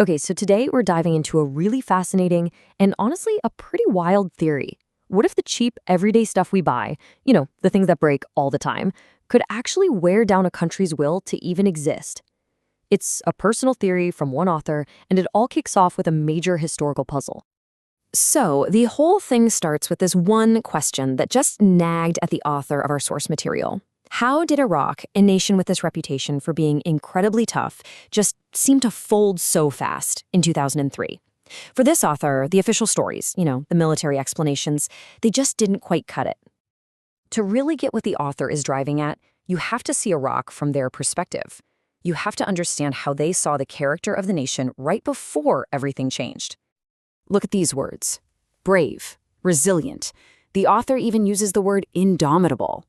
Okay, so today we're diving into a really fascinating and honestly a pretty wild theory. What if the cheap, everyday stuff we buy, the things that break all the time, could actually wear down a country's will to even exist? It's a personal theory from one author, and it all kicks off with a major historical puzzle. So, the whole thing starts with this one question that just nagged at the author of our source material. How did Iraq, a nation with this reputation for being incredibly tough, just seem to fold so fast in 2003? For this author, the official stories, the military explanations, they just didn't quite cut it. To really get what the author is driving at, you have to see Iraq from their perspective. You have to understand how they saw the character of the nation right before everything changed. Look at these words: brave, resilient. The author even uses the word indomitable.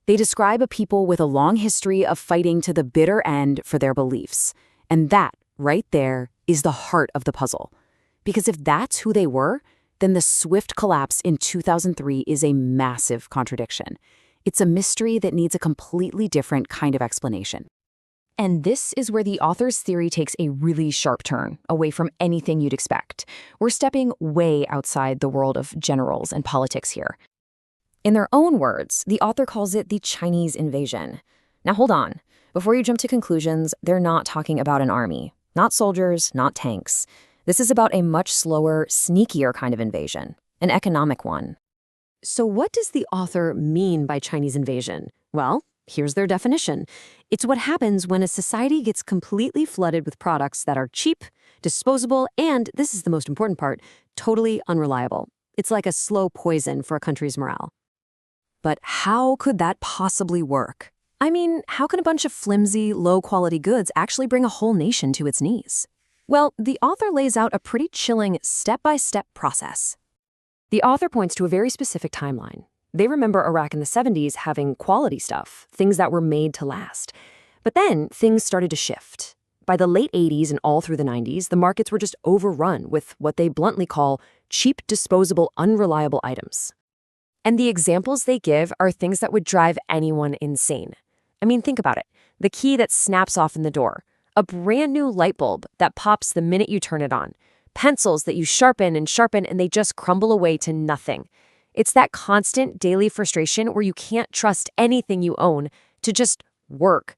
They describe a people with a long history of fighting to the bitter end for their beliefs. And that, right there, is the heart of the puzzle. Because if that's who they were, then the swift collapse in 2003 is a massive contradiction. It's a mystery that needs a completely different kind of explanation. And this is where the author's theory takes a really sharp turn, away from anything you'd expect. We're stepping way outside the world of generals and politics here. In their own words, the author calls it the Chinese invasion. Now hold on. Before you jump to conclusions, they're not talking about an army. Not soldiers, not tanks. This is about a much slower, sneakier kind of invasion. An economic one. So what does the author mean by Chinese invasion? Well, here's their definition. It's what happens when a society gets completely flooded with products that are cheap, disposable, and, this is the most important part, totally unreliable. It's like a slow poison for a country's morale. But how could that possibly work? I mean, how can a bunch of flimsy, low-quality goods actually bring a whole nation to its knees? Well, the author lays out a pretty chilling step-by-step process. The author points to a very specific timeline. They remember Iraq in the 70s having quality stuff, things that were made to last. But then things started to shift. By the late 80s and all through the 90s, the markets were just overrun with what they bluntly call cheap, disposable, unreliable items. And the examples they give are things that would drive anyone insane. I mean, think about it. The key that snaps off in the door. A brand new light bulb that pops the minute you turn it on. Pencils that you sharpen and they just crumble away to nothing. It's that constant daily frustration where you can't trust anything you own to just work.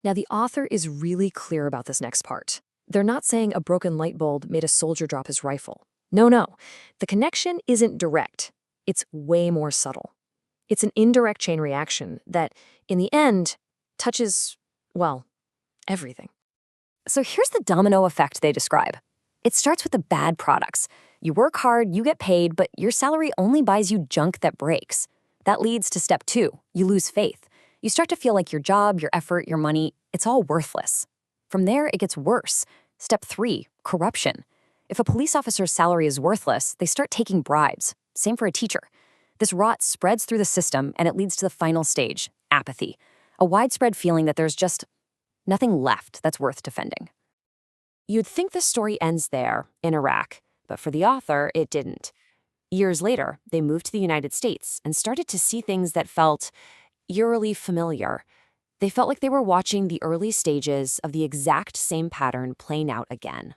Now, the author is really clear about this next part. They're not saying a broken light bulb made a soldier drop his rifle. No. The connection isn't direct. It's way more subtle. It's an indirect chain reaction that, in the end, touches, well, everything. So here's the domino effect they describe. It starts with the bad products. You work hard, you get paid, but your salary only buys you junk that breaks. That leads to step 2. You lose faith. You start to feel like your job, your effort, your money, it's all worthless. From there, it gets worse. Step 3, corruption. If a police officer's salary is worthless, they start taking bribes. Same for a teacher. This rot spreads through the system, and it leads to the final stage, apathy. A widespread feeling that there's just nothing left that's worth defending. You'd think the story ends there, in Iraq, but for the author, it didn't. Years later, they moved to the United States and started to see things that felt eerily familiar. They felt like they were watching the early stages of the exact same pattern playing out again.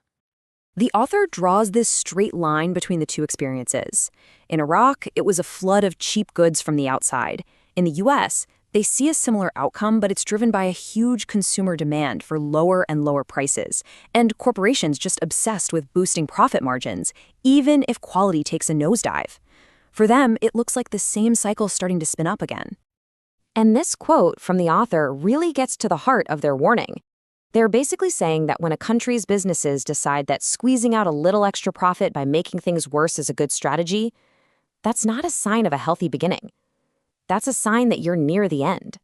The author draws this straight line between the two experiences. In Iraq, it was a flood of cheap goods from the outside. In the US, they see a similar outcome, but it's driven by a huge consumer demand for lower and lower prices, and corporations just obsessed with boosting profit margins, even if quality takes a nosedive. For them, it looks like the same cycle starting to spin up again. And this quote from the author really gets to the heart of their warning. They're basically saying that when a country's businesses decide that squeezing out a little extra profit by making things worse is a good strategy, that's not a sign of a healthy beginning. That's a sign that you're near the end.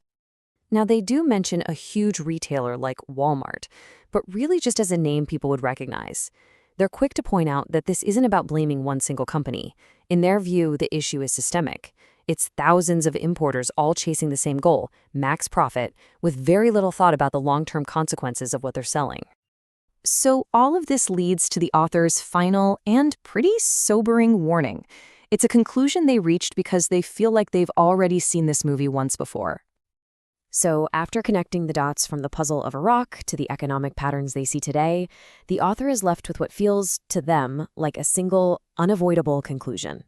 Now, they do mention a huge retailer like Walmart, but really just as a name people would recognize. They're quick to point out that this isn't about blaming one single company. In their view, the issue is systemic. It's thousands of importers all chasing the same goal, max profit, with very little thought about the long-term consequences of what they're selling. So all of this leads to the author's final and pretty sobering warning. It's a conclusion they reached because they feel like they've already seen this movie once before. So, after connecting the dots from the puzzle of Iraq to the economic patterns they see today, the author is left with what feels, to them, like a single, unavoidable conclusion.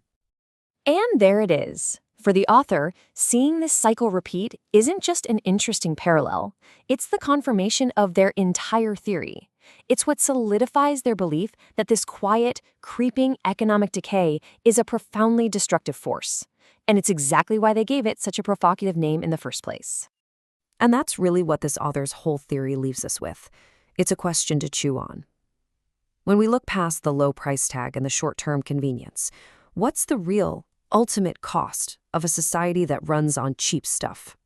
And there it is. For the author, seeing this cycle repeat isn't just an interesting parallel, it's the confirmation of their entire theory. It's what solidifies their belief that this quiet, creeping economic decay is a profoundly destructive force. And it's exactly why they gave it such a provocative name in the first place. And that's really what this author's whole theory leaves us with. It's a question to chew on. When we look past the low price tag and the short-term convenience, what's the real, ultimate cost of a society that runs on cheap stuff?